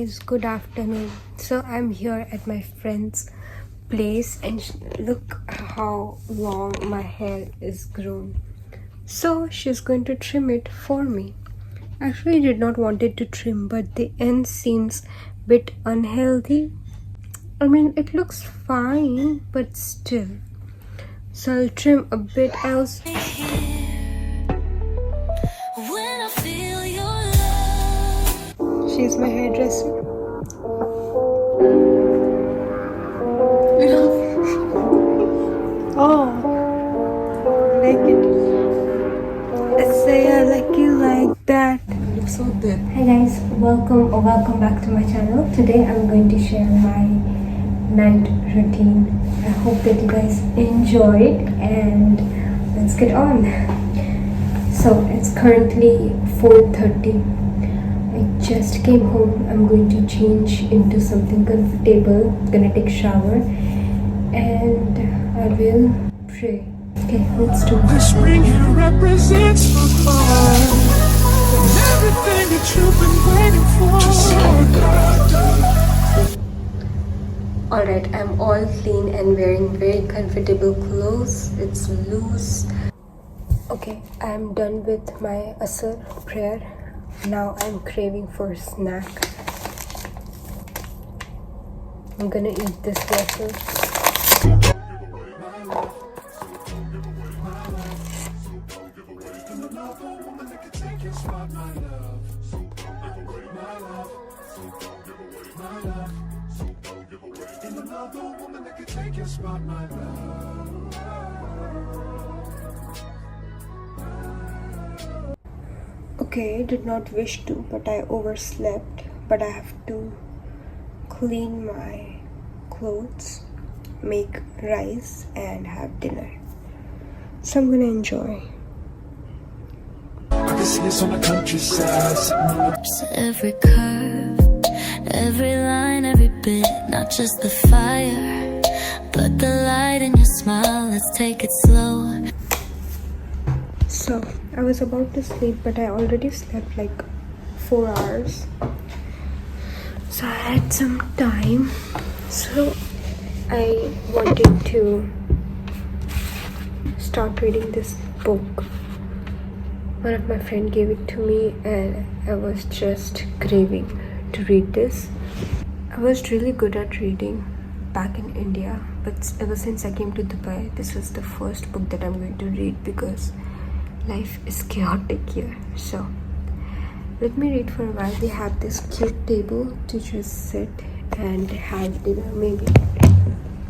guys, good afternoon. So I'm here at my friend's place and look how long my hair is grown. So she's going to trim it for me. Actually, I did not want it to trim, but the end seems a bit unhealthy. I mean, it looks fine, but still. So I'll trim a bit else. She's my hairdresser. Oh, like it. Let's say I like you like that. Look so good. Hi guys, welcome back to my channel. Today I'm going to share my night routine. I hope that you guys enjoyed and let's get on. So it's currently 4:30. I just came home. I'm going to change into something comfortable. Gonna take a shower and I will pray. Okay, let's do it. The spring here represents the fall, and everything that you've been waiting for. Alright, I'm all clean and wearing very comfortable clothes. It's loose. Okay, I'm done with my Asr prayer. Now I'm craving for a snack. I'm gonna eat this waffle. Okay, did not wish to, but I overslept. But I have to clean my clothes, make rice, and have dinner. So I'm gonna enjoy. I can see us on the countryside, sitting on the So every curve, every line, every bit, not just the fire, but the light in your smile. Let's take it slow. So I was about to sleep, but I already slept like 4 hours. So I had some time. So I wanted to start reading this book. One of my friends gave it to me and I was just craving to read this. I was really good at reading back in India, but ever since I came to Dubai, this was the first book that I'm going to read because life is chaotic here. So let me read for a while. They have this cute table to just sit and have dinner maybe.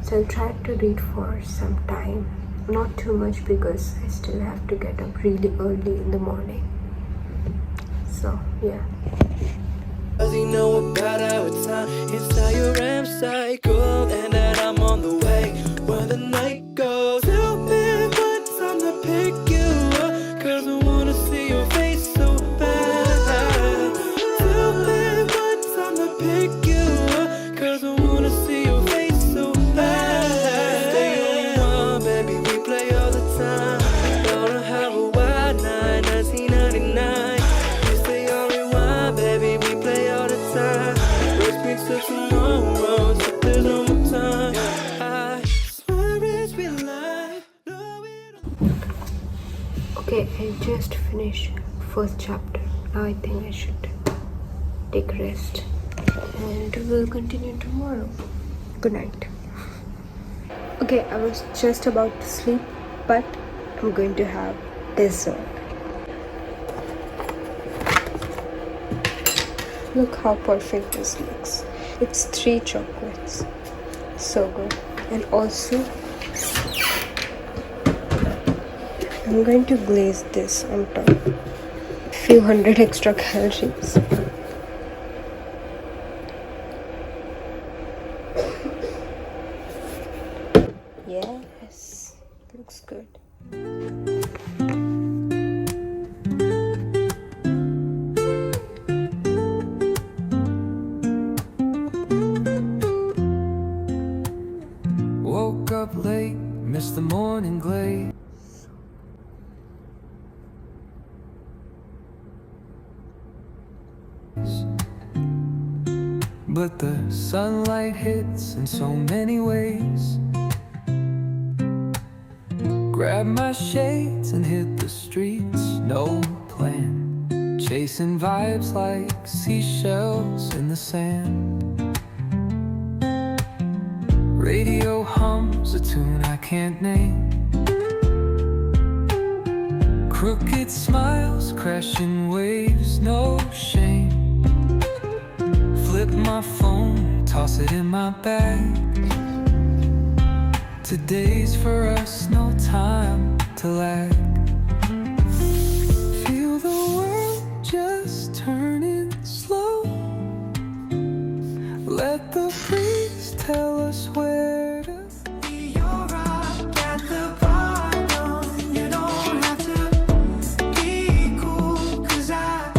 So I'll try to read for some time. Not too much because I still have to get up really early in the morning. So yeah. Does he know about our time inside your REM cycle, and that I'm on the way when the night goes? Tell me what time to pick you up, 'cause I wanna see your face so bad. Tell me what time to pick you up, 'cause I wanna see your face so bad. Stay on one, baby, we play all the time. Gonna have a wild night, 1999. You stay on rewind, baby, we play all the time. Race me to tomorrow, so there's no more time. I swear it's real life. No, it don't. Okay, I just finished first chapter. Now I think I should take rest and we'll continue tomorrow. Good night. Okay, I was just about to sleep, but I'm going to have dessert. Look how perfect this looks. It's 3 chocolates. So good. And also I'm going to glaze this on top. Few hundred extra calories. Yes, looks good. Woke up late, missed the morning glade. but the sunlight hits in so many ways. Grab my shades and hit the streets, no plan. Chasing vibes like seashells in the sand. Radio hums a tune I can't name. Crooked smiles, crashing waves, no shame. Flip my phone, toss it in my bag. Today's for us, no time to lag. Feel the world just turning slow. Let the breeze tell us where to be. Your rock at the bottom. You don't have to be cool, 'cause I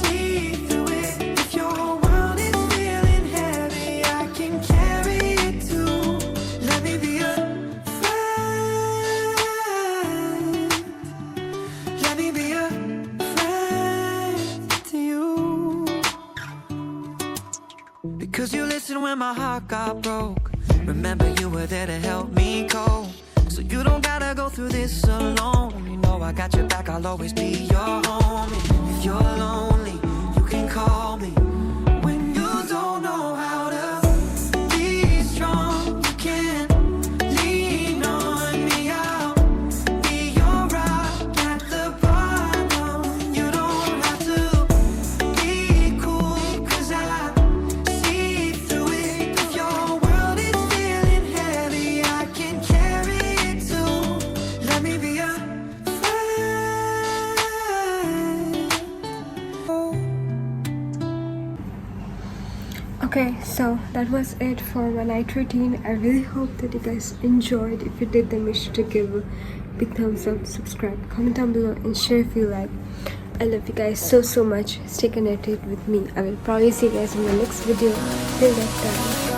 see through it. If your world is feeling heavy, I can carry it too. Let me be a friend. Let me be a friend to you. Because you listened when my heart got broke. Remember you were there to help me cope. So you don't gotta go through this alone. You know I got your back, I'll always be your homie. If you're lonely, you can call me. When you don't know how to be strong, you can lean on me. I'll be your rock at the bottom. You don't have to be cool, 'cause I see through it. If your world is feeling heavy, I can carry it too. Let me be a friend. Okay, so that was it for my night routine. I really hope that you guys enjoyed. If you did, then make sure to give a big thumbs up, subscribe, comment down below, and share if you like. I love you guys so much. Stay connected with me. I will probably see you guys in my next video. Till that time.